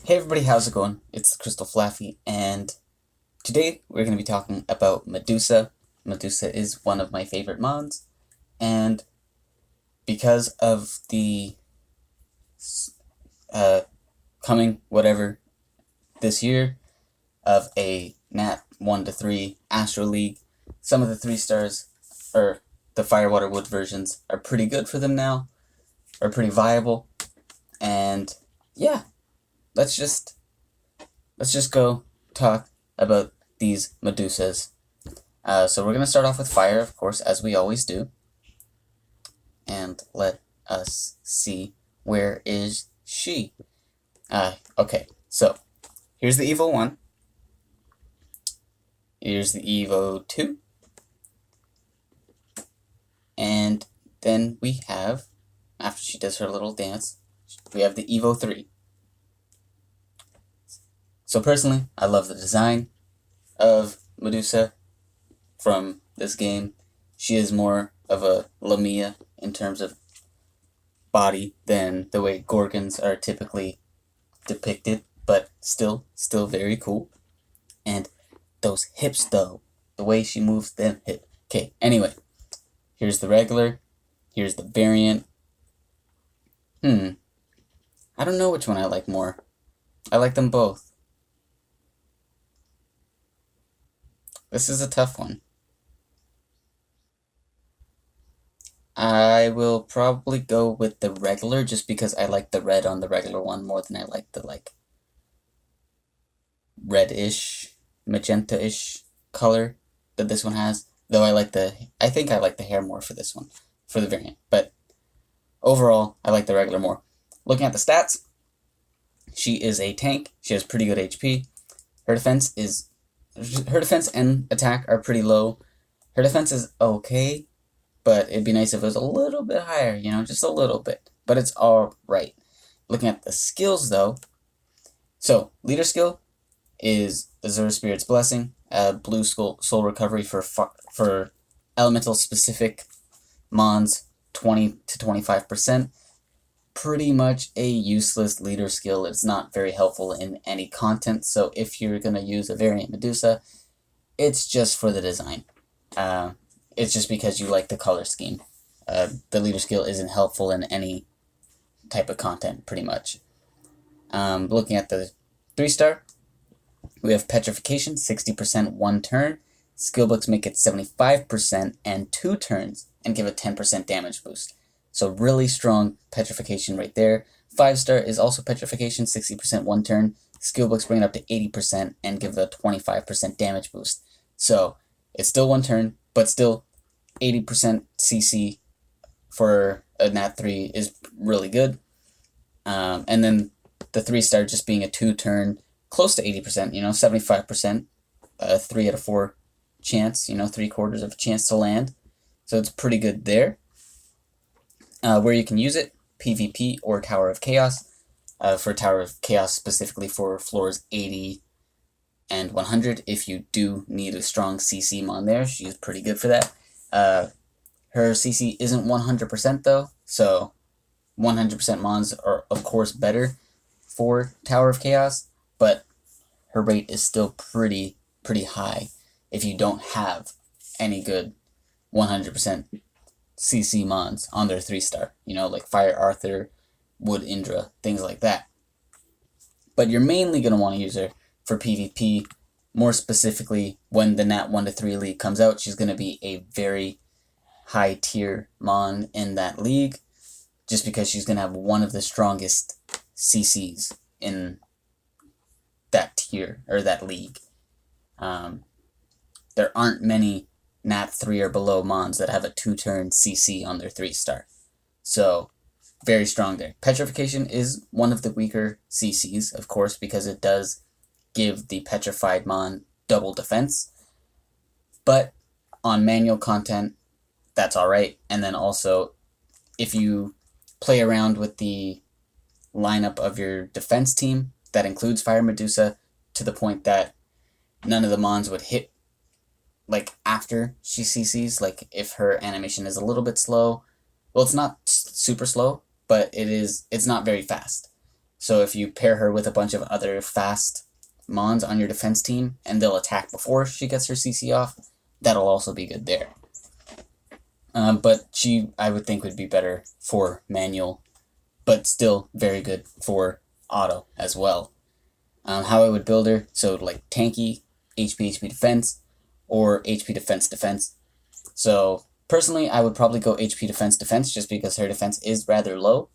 Hey everybody, how's it going? It's Crystal Flaffy, and today we're going to be talking about Medusa. Medusa is one of my favorite mons, and because of the coming whatever this year of a Nat 1 to 3 Astro League, some of the 3 stars, or the Firewater Wood versions, are pretty good for them now, are pretty viable, and yeah. Let's just go talk about these Medusas. So we're going to start off with fire, of course, as we always do. And let us see, where is she? Okay, so here's the Evo 1. Here's the Evo 2. And then we have, after she does her little dance, we have the Evo 3. So personally, I love the design of Medusa from this game. She is more of a Lamia in terms of body than the way Gorgons are typically depicted, but still very cool. And those hips though, the way she moves them hips. Okay, anyway, here's the regular, here's the variant. I don't know which one I like more. I like them both. This is a tough one. I will probably go with the regular just because I like the red on the regular one more than I like the reddish, magenta-ish color that this one has. Though I think I like the hair more for this one, for the variant. But overall, I like the regular more. Looking at the stats, she is a tank. She has pretty good HP. Her defense and attack are pretty low. Her defense is okay, but it'd be nice if it was a little bit higher, just a little bit. But it's alright. Looking at the skills, though. So, leader skill is Azure Spirit's Blessing, blue soul recovery for elemental-specific mons, 20 to 25%. Pretty much a useless leader skill. It's not very helpful in any content, so if you're going to use a variant Medusa, it's just for the design. It's just because you like the color scheme. The leader skill isn't helpful in any type of content, pretty much. Looking at the 3-star, we have Petrification, 60% 1 turn. Skill books make it 75% and 2 turns, and give a 10% damage boost. So really strong Petrification right there. 5-star is also Petrification, 60% 1 turn. Skill books bring it up to 80% and give it a 25% damage boost. So it's still 1 turn, but still 80% CC for a Nat 3 is really good. And then the 3-star just being a 2-turn, close to 80%, 75%, 3 out of 4 chance, 3/4 of a chance to land. So it's pretty good there. Where you can use it, PvP or Tower of Chaos. For Tower of Chaos specifically for floors 80 and 100. If you do need a strong CC mon there, she's pretty good for that. Her CC isn't 100% though, so 100% mons are of course better for Tower of Chaos, but her rate is still pretty high if you don't have any good 100% CC mons on their 3-star, like Fire Arthur, Wood Indra, things like that. But you're mainly going to want to use her for PvP. More specifically, when the Nat 1 to 3 league comes out, she's going to be a very high tier mon in that league, just because she's going to have one of the strongest CCs in that tier, or that league. There aren't many Nat 3 or below mons that have a 2-turn CC on their 3-star. So, very strong there. Petrification is one of the weaker CCs, of course, because it does give the petrified mon double defense. But on manual content, that's alright. And then also, if you play around with the lineup of your defense team, that includes Fire Medusa, to the point that none of the mons would hit after she CCs, if her animation is a little bit slow. Well, it's not super slow, but it's not very fast. So if you pair her with a bunch of other fast mons on your defense team, and they'll attack before she gets her CC off, that'll also be good there. But she, I would think, would be better for manual, but still very good for auto as well. How I would build her, so like tanky, HP defense, or HP defense. So personally, I would probably go HP defense just because her defense is rather low,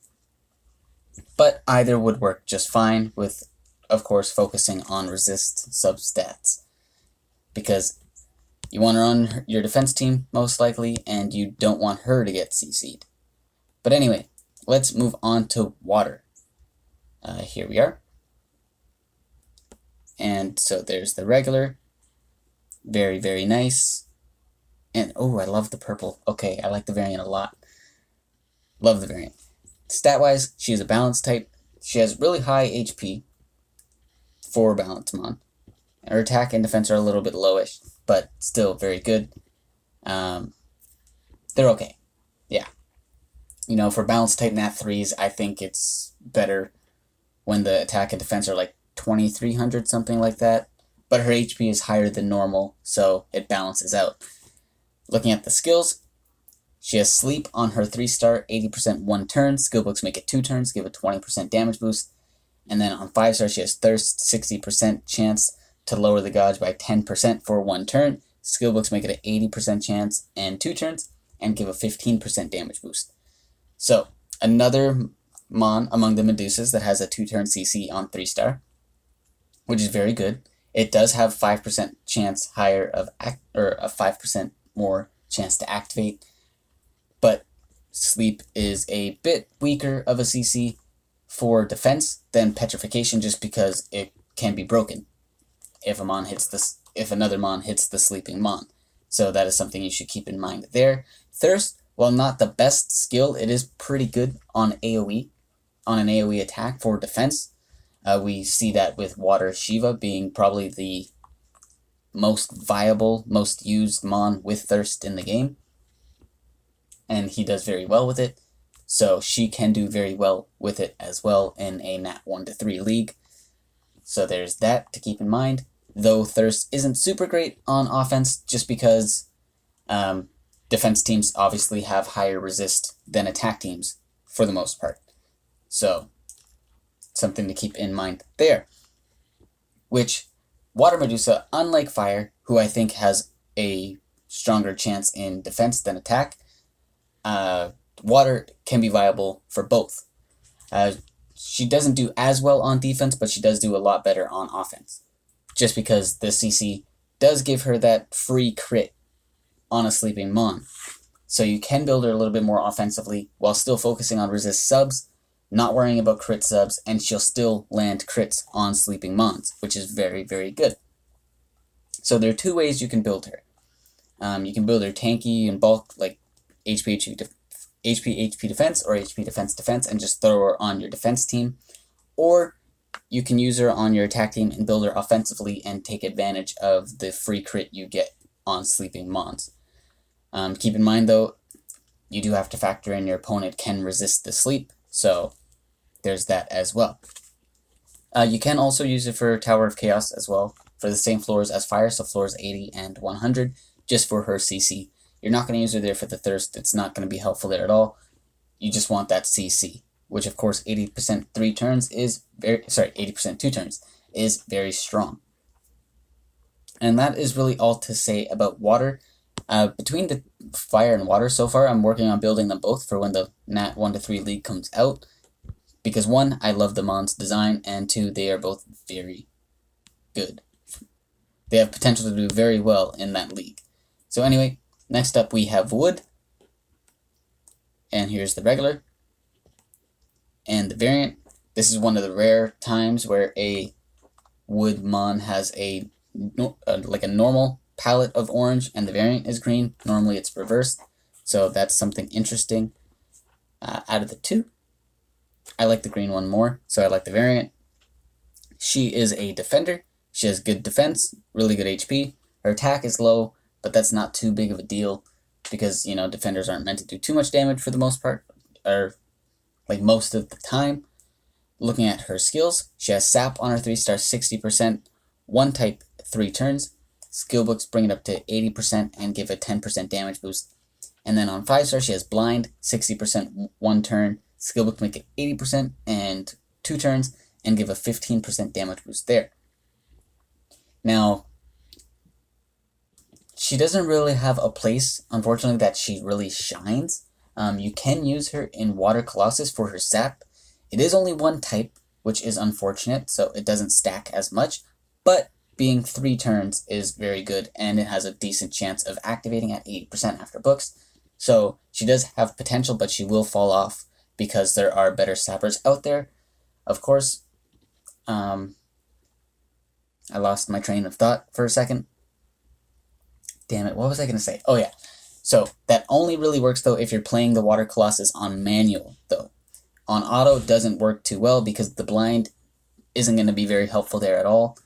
but either would work just fine with, of course, focusing on resist substats, because you want her on your defense team, most likely, and you don't want her to get CC'd. But anyway, let's move on to water. Here we are. And so there's the regular. Very, very nice. And, oh, I love the purple. Okay, I like the variant a lot. Love the variant. Stat-wise, she is a balance type. She has really high HP for balance mon. Her attack and defense are a little bit lowish, but still very good. They're okay. Yeah. You know, for balance type nat 3s, I think it's better when the attack and defense are like 2300, something like that. But her HP is higher than normal, so it balances out. Looking at the skills, she has sleep on her 3-star, 80% 1 turn. Skillbooks make it 2 turns, give a 20% damage boost. And then on 5-star, she has thirst, 60% chance to lower the gauge by 10% for 1 turn. Skillbooks make it an 80% chance and 2 turns, and give a 15% damage boost. So, another mon among the Medusas that has a 2-turn CC on 3-star, which is very good. It does have 5% chance higher of or a 5% more chance to activate, but sleep is a bit weaker of a CC for defense than petrification, just because it can be broken if another mon hits the sleeping mon. So that is something you should keep in mind there. Thirst, while not the best skill, it is pretty good on AoE, on an AoE attack for defense. We see that with Water Shiva being probably the most viable, most used mon with Thirst in the game. And he does very well with it. So she can do very well with it as well in a Nat 1-3 league. So there's that to keep in mind. Though Thirst isn't super great on offense, just because defense teams obviously have higher resist than attack teams for the most part. So something to keep in mind there. Which, Water Medusa, unlike Fire, who I think has a stronger chance in defense than attack, Water can be viable for both. She doesn't do as well on defense, but she does do a lot better on offense. Just because the CC does give her that free crit on a sleeping mon. So you can build her a little bit more offensively while still focusing on resist subs, not worrying about crit subs, and she'll still land crits on sleeping mons, which is very, very good. So there are 2 ways you can build her. You can build her tanky and bulk, like HP defense, or HP defense, and just throw her on your defense team. Or you can use her on your attack team and build her offensively and take advantage of the free crit you get on sleeping mons. Keep in mind, though, you do have to factor in your opponent can resist the sleep, so there's that as well. You can also use it for Tower of Chaos as well, for the same floors as Fire, so floors 80 and 100, just for her CC. You're not going to use her there for the Thirst. It's not going to be helpful there at all. You just want that CC, which of course 80% 3 turns is 80% 2 turns is very strong. And that is really all to say about Water. Between the Fire and Water so far, I'm working on building them both for when the Nat 1-3 League comes out. Because 1, I love the mon's design, and 2, they are both very good. They have potential to do very well in that league. So anyway, next up we have Wood. And here's the regular. And the variant. This is one of the rare times where a Wood mon has a normal palette of orange and the variant is green. Normally it's reversed. So that's something interesting. Out of the 2, I like the green one more, so I like the variant. She is a defender. She has good defense, really good HP. Her attack is low, but that's not too big of a deal because, you know, defenders aren't meant to do too much damage for the most part, or like most of the time. Looking at her skills, she has Sap on her 3-star 60%, 1 type 3 turns. Skill books bring it up to 80% and give a 10% damage boost. And then on 5-star, she has Blind, 60%, 1 turn. Skill books make it 80% and 2 turns and give a 15% damage boost there. Now, she doesn't really have a place, unfortunately, that she really shines. You can use her in Water Colossus for her Sap. It is only 1 type, which is unfortunate, so it doesn't stack as much, but being 3 turns is very good, and it has a decent chance of activating at 80% after books. So she does have potential, but she will fall off because there are better sappers out there. Of course, I lost my train of thought for a second. Damn it, what was I going to say? Oh yeah, so that only really works though if you're playing the Water Colossus on manual though. On auto doesn't work too well because the blind isn't going to be very helpful there at all.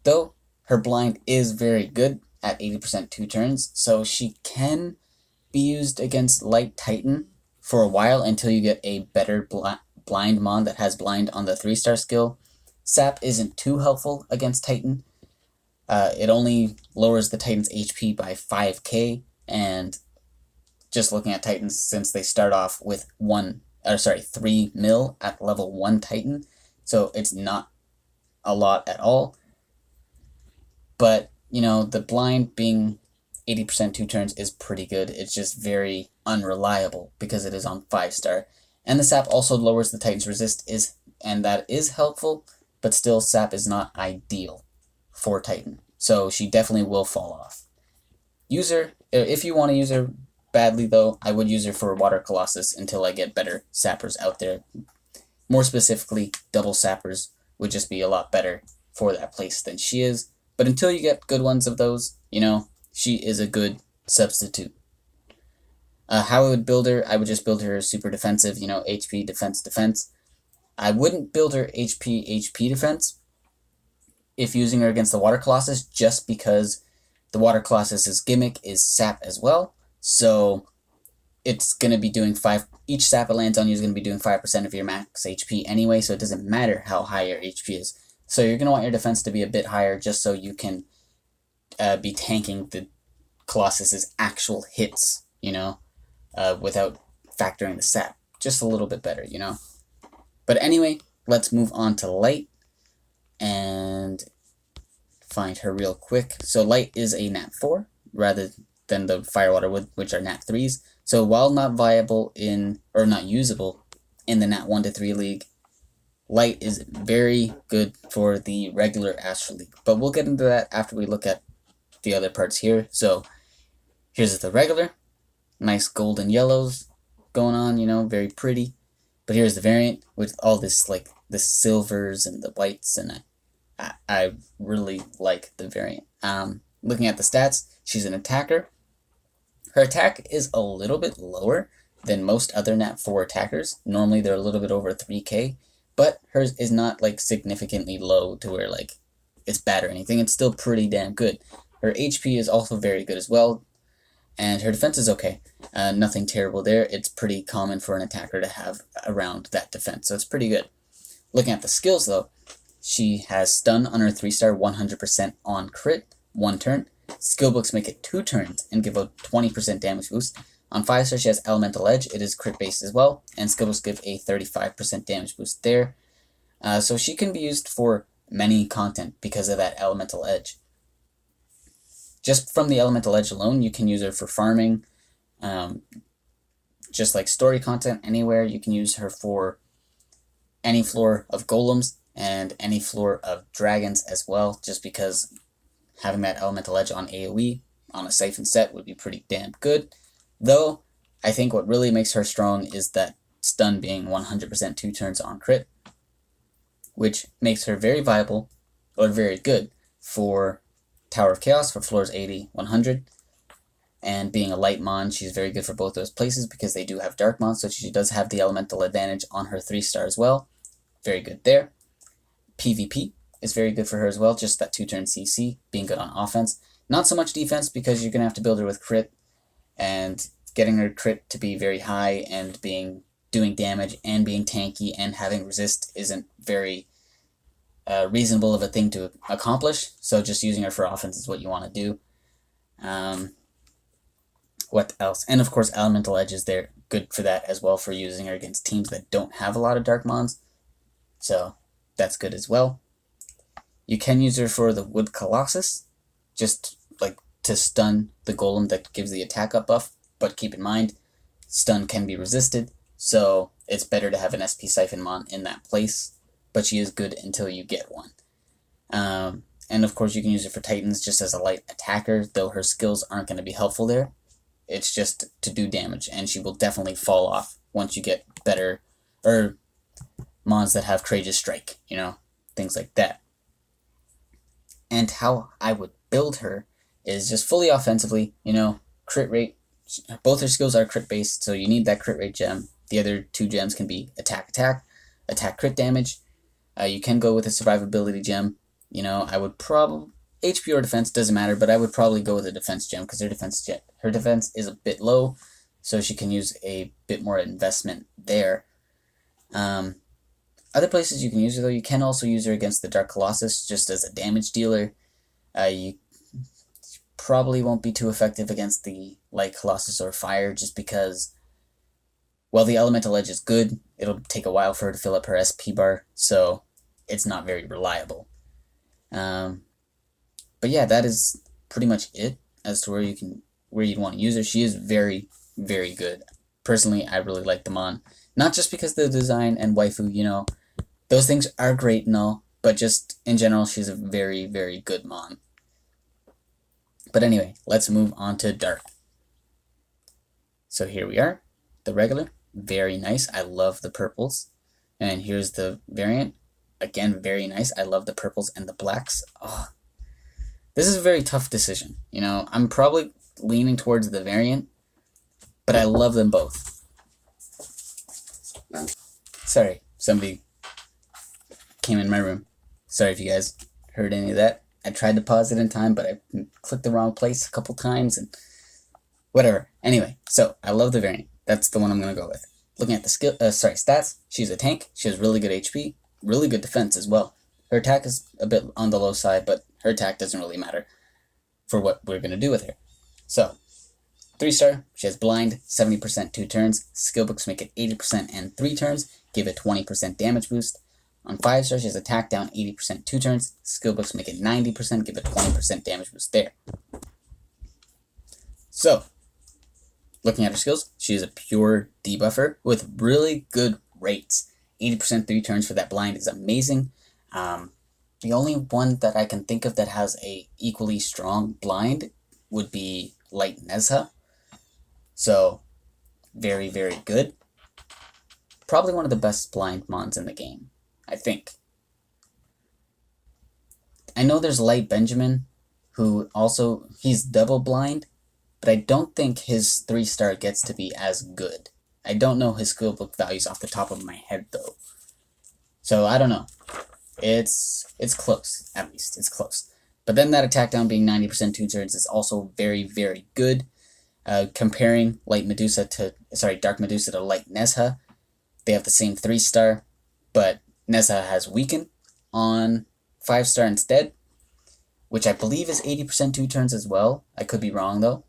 Though her blind is very good at 80% 2 turns, so she can be used against Light Titan for a while until you get a better blind mon that has blind on the 3-star skill. Sap isn't too helpful against Titan. It only lowers the Titan's HP by 5k, and just looking at Titans, since they start off with 3 mil at level 1 Titan, so it's not a lot at all. But, you know, the blind being 80% 2 turns is pretty good. It's just very unreliable because it is on 5-star. And the Sap also lowers the Titan's resist, and that is helpful, but still Sap is not ideal for Titan. So she definitely will fall off. Use her, if you want to use her badly though, I would use her for Water Colossus until I get better sappers out there. More specifically, double sappers would just be a lot better for that place than she is. But until you get good ones of those, you know, she is a good substitute. How I would build her, I would just build her super defensive, you know, HP, defense, defense. I wouldn't build her HP defense if using her against the Water Colossus, just because the Water Colossus's gimmick is Sap as well. So it's going to be doing each Sap it lands on you is going to be doing 5% of your max HP anyway, so it doesn't matter how high your HP is. So you're going to want your defense to be a bit higher just so you can be tanking the Colossus's actual hits, you know, without factoring the Sap. Just a little bit better, you know. But anyway, let's move on to Light and find her real quick. So Light is a Nat 4 rather than the Firewater Wood, which are Nat 3s. So while not viable or not usable in the Nat 1 to 3 league, Light is very good for the regular Astro League. But we'll get into that after we look at the other parts here. So here's the regular. Nice golden yellows going on, you know, very pretty. But here's the variant with all this, like, the silvers and the whites, and I really like the variant. Looking at the stats, she's an attacker. Her attack is a little bit lower than most other Nat 4 attackers. Normally they're a little bit over 3k, but hers is not, like, significantly low to where, like, it's bad or anything. It's still pretty damn good. Her HP is also very good as well, and her defense is okay. Nothing terrible there. It's pretty common for an attacker to have around that defense, so it's pretty good. Looking at the skills, though, she has stun on her 3-star 100% on crit, 1 turn. Skill books make it 2 turns and give a 20% damage boost. On 5-star, she has Elemental Edge. It is crit-based as well, and skill books give a 35% damage boost there. So she can be used for many content because of that Elemental Edge. Just from the Elemental Edge alone, you can use her for farming, just like story content anywhere. You can use her for any floor of golems and any floor of dragons as well, just because having that Elemental Edge on AoE on a Siphon set would be pretty damn good. Though, I think what really makes her strong is that stun being 100% 2 turns on crit, which makes her very viable, or very good, for Tower of Chaos for floors 80, 100. And being a light mon, she's very good for both those places because they do have dark mon, so she does have the elemental advantage on her 3-star as well. Very good there. PvP is very good for her as well, just that 2-turn CC, being good on offense. Not so much defense because you're going to have to build her with crit, and getting her crit to be very high and being doing damage and being tanky and having resist isn't very reasonable of a thing to accomplish, so just using her for offense is what you want to do. What else? And of course, Elemental Edge is there, good for that as well, for using her against teams that don't have a lot of Dark Mons, so that's good as well. You can use her for the Wood Colossus, just like to stun the golem that gives the attack up buff, but keep in mind, stun can be resisted, so it's better to have an SP Siphon Mon in that place, but she is good until you get one. And of course you can use it for Titans just as a light attacker, though her skills aren't going to be helpful there. It's just to do damage, and she will definitely fall off once you get better, or Mons that have Courageous Strike, you know, things like that. And how I would build her is just fully offensively, you know, crit rate. Both her skills are crit based, so you need that crit rate gem. The other 2 gems can be attack crit damage. You can go with a survivability gem. You know, I would probably, HP or defense doesn't matter, but I would probably go with a defense gem because her defense is a bit low, so she can use a bit more investment there. Other places you can use her, though, you can also use her against the Dark Colossus just as a damage dealer. You probably won't be too effective against the Light Colossus or Fire, just because, well, the Elemental Edge is good. It'll take a while for her to fill up her SP bar, so it's not very reliable. But yeah, that is pretty much it as to where you'd want to use her. She is very, very good. Personally, I really like the Mon. Not just because of the design and waifu, you know, those things are great and all, but just in general, she's a very, very good Mon. But anyway, let's move on to Dark. So here we are, the regular, very nice. I love the purples. And here's the variant, again, very nice. I love the purples and the blacks. Oh, this is a very tough decision. You know, I'm probably leaning towards the variant, but I love them both. Sorry, somebody came in my room. Sorry if you guys heard any of that. I tried to pause it in time, but I clicked the wrong place a couple times and whatever. Anyway, so I love the variant. That's the one I'm going to go with. Looking at the stats, she's a tank. She has really good HP, really good defense as well. Her attack is a bit on the low side, but her attack doesn't really matter for what we're going to do with her. So, 3-star, she has blind, 70% 2 turns. Skill books make it 80% and 3 turns, give it 20% damage boost. On 5-star, she has attack down 80% 2 turns. Skill books make it 90%, give it 20% damage boost there. So, looking at her skills, she is a pure debuffer with really good rates. 80% 3 turns for that blind is amazing. The only one that I can think of that has a equally strong blind would be Light Nezha. So, very, very good. Probably one of the best blind mons in the game, I think. I know there's Light Benjamin, who also, he's double blind, but I don't think his 3-star gets to be as good. I don't know his skill book values off the top of my head, though. So, I don't know. It's close, at least. It's close. But then that attack down being 90% 2 turns is also very, very good. Comparing Dark Medusa to Light Nezha, they have the same 3-star, but Nezha has Weaken on 5-star instead, which I believe is 80% 2 turns as well. I could be wrong, though.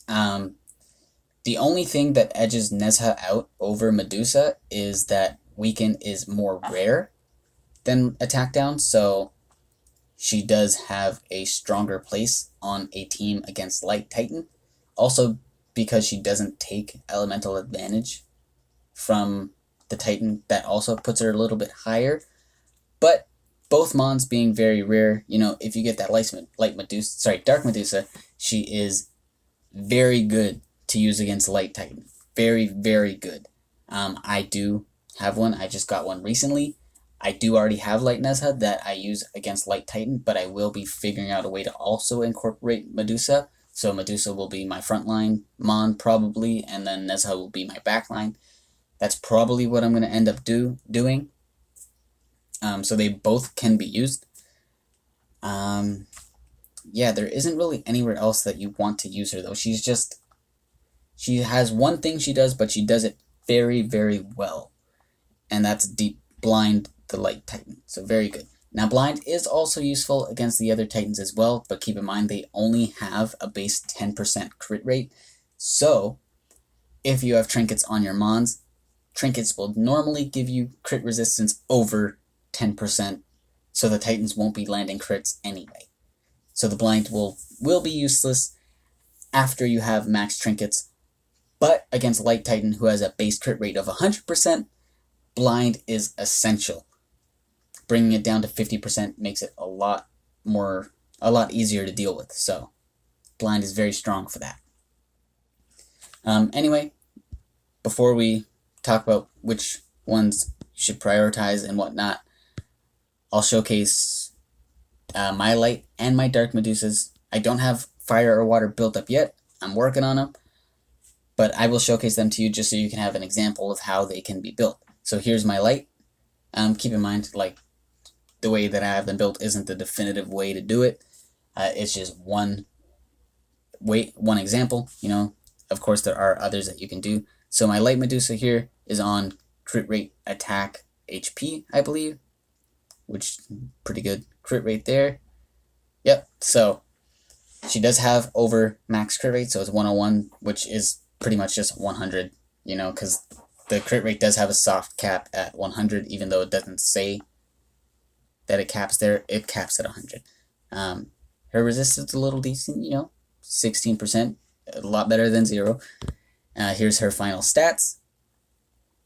The only thing that edges Nezha out over Medusa is that Weaken is more rare than attack down, so she does have a stronger place on a team against Light Titan. Also, because she doesn't take elemental advantage from the Titan, that also puts her a little bit higher. But both mons being very rare, you know, if you get that Dark Medusa, she is very good to use against Light Titan. Very, very good. I do have one. I just got one recently. I do already have Light Nezha that I use against Light Titan, but I will be figuring out a way to also incorporate Medusa. So Medusa will be my frontline mon probably, and then Nezha will be my backline. That's probably what I'm going to end up doing. So they both can be used. Yeah, there isn't really anywhere else that you want to use her, though. She has one thing she does, but she does it very, very well. And that's deep blind the light titan. So very good. Now blind is also useful against the other titans as well, but keep in mind they only have a base 10% crit rate. So if you have trinkets on your mons, trinkets will normally give you crit resistance over 10%, so the titans won't be landing crits anyway. So the blind will be useless after you have max trinkets, but against light titan who has a base crit rate of 100%, blind is essential. Bringing it down to 50% makes it a lot easier to deal with, so blind is very strong for that. Anyway, before we talk about which ones you should prioritize and whatnot, I'll showcase my light and my dark Medusas. I don't have fire or water built up yet. I'm working on them, but I will showcase them to you just so you can have an example of how they can be built. So here's my light. Keep in mind, like, the way that I have them built isn't the definitive way to do it. It's just one example, you know. Of course, there are others that you can do. So my light Medusa here is on crit rate, attack, HP, I believe, which pretty good crit rate there. Yep, so she does have over max crit rate, so it's 101, which is pretty much just 100, you know, because the crit rate does have a soft cap at 100, even though it doesn't say that it caps there, it caps at 100. Her resistance is a little decent, you know, 16%, a lot better than 0. Here's her final stats.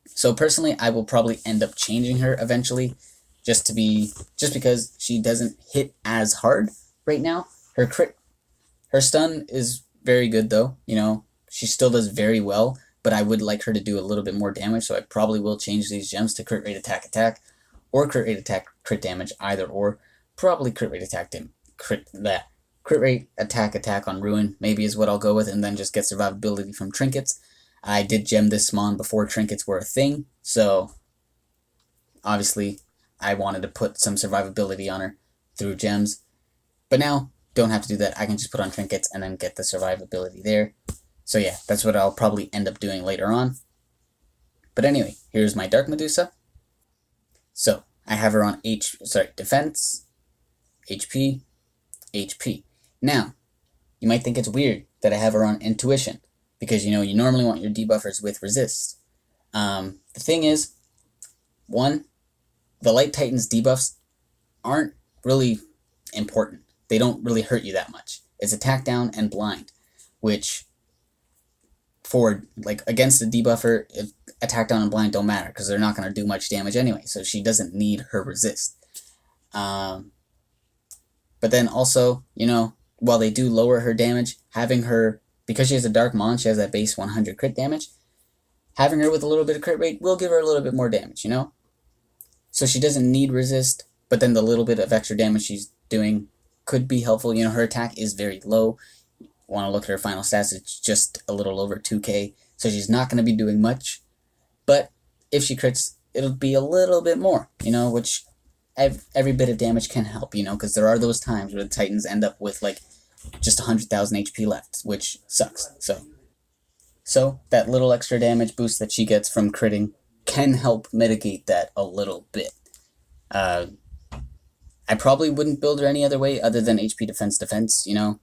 So personally, I will probably end up changing her eventually, just because she doesn't hit as hard right now. Her stun is very good though, you know, she still does very well, but I would like her to do a little bit more damage, so I probably will change these gems to crit rate attack, or crit rate attack crit damage, either or. Probably crit rate attack crit rate attack on ruin maybe is what I'll go with, and then just get survivability from trinkets. I did gem this mon before trinkets were a thing, so obviously I wanted to put some survivability on her through gems, but now don't have to do that. I can just put on trinkets and then get the survivability there. So yeah, that's what I'll probably end up doing later on. But anyway, here's my dark Medusa. So I have her on defense, HP, HP. Now, you might think it's weird that I have her on intuition, because, you know, you normally want your debuffers with resist. The thing is, one, the light titans debuffs aren't really important. They don't really hurt you that much. It's attack down and blind, which for, like, against the debuffer, attack down and blind don't matter because they're not going to do much damage anyway, so she doesn't need her resist. But then also, you know, while they do lower her damage, having her, because she has a dark mon, she has that base 100 crit damage, having her with a little bit of crit rate will give her a little bit more damage, you know? So she doesn't need resist, but then the little bit of extra damage she's doing could be helpful. You know, her attack is very low. Want to look at her final stats, it's just a little over 2k, so she's not going to be doing much, but if she crits, it'll be a little bit more, you know, which every bit of damage can help, you know, because there are those times where the titans end up with, like, just 100,000 HP left, which sucks. So that little extra damage boost that she gets from critting can help mitigate that a little bit. I probably wouldn't build her any other way other than HP defense, you know.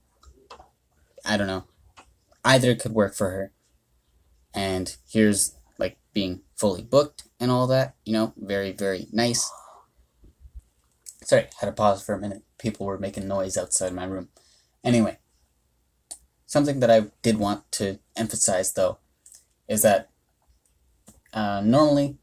I don't know. Either could work for her. And here's, like, being fully booked and all that, you know, very, very nice. Sorry, had to pause for a minute. People were making noise outside my room. Anyway, something that I did want to emphasize, though, is that normally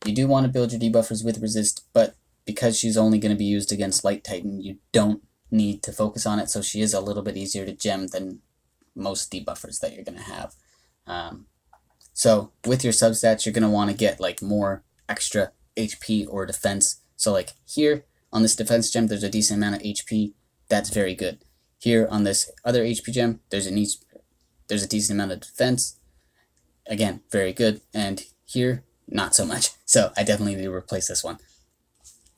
you do want to build your debuffers with resist, but because she's only going to be used against Light Titan, you don't need to focus on it, so she is a little bit easier to gem than most debuffers that you're going to have. So with your substats, you're going to want to get, like, more extra HP or defense. So, like, here on this defense gem, there's a decent amount of HP. That's very good. Here on this other HP gem, there's a decent amount of defense. Again, very good. And here, not so much. So I definitely need to replace this one.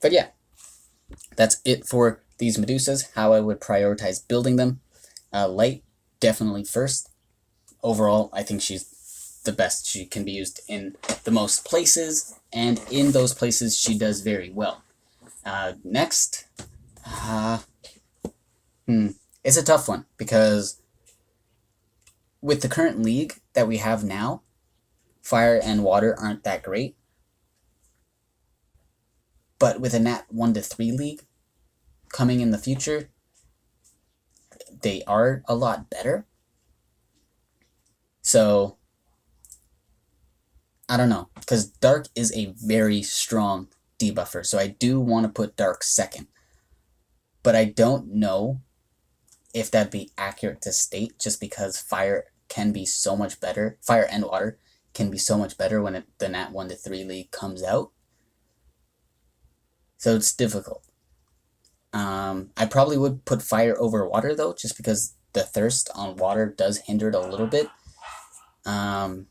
But yeah, that's it for these Medusas, how I would prioritize building them. Light, definitely first. Overall, I think she's the best. She can be used in the most places, and in those places she does very well. Next, it's a tough one, because with the current league that we have now, fire and water aren't that great. But with a Nat 1 to 3 league coming in the future, they are a lot better. So, I don't know, because Dark is a very strong debuffer, so I do want to put Dark second. But I don't know if that'd be accurate to state, just because fire can be so much better. Fire and water can be so much better when the Nat 1 to 3 league comes out. So it's difficult. I probably would put fire over water, though, just because the thirst on water does hinder it a little bit. So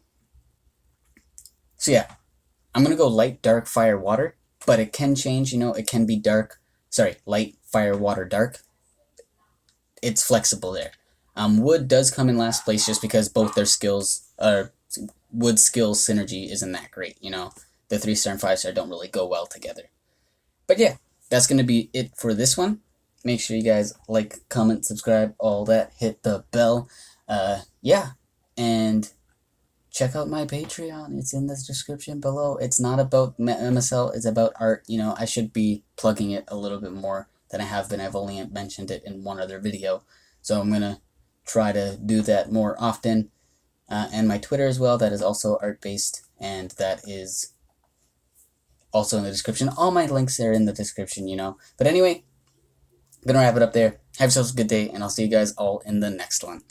yeah, I'm going to go light, dark, fire, water, but it can change, it can be light, fire, water, dark. It's flexible there. Wood does come in last place just because both their skills, wood skills synergy isn't that great, The 3-star and 5-star don't really go well together. But yeah, that's going to be it for this one. Make sure you guys like, comment, subscribe, all that. Hit the bell. Yeah, and check out my Patreon. It's in the description below. It's not about MSL. It's about art. I should be plugging it a little bit more than I have been. I've only mentioned it in one other video. So I'm going to try to do that more often. And my Twitter as well. That is also art-based. And that is also in the description. All my links are in the description, But anyway, I'm going to wrap it up there. Have yourselves a good day, and I'll see you guys all in the next one.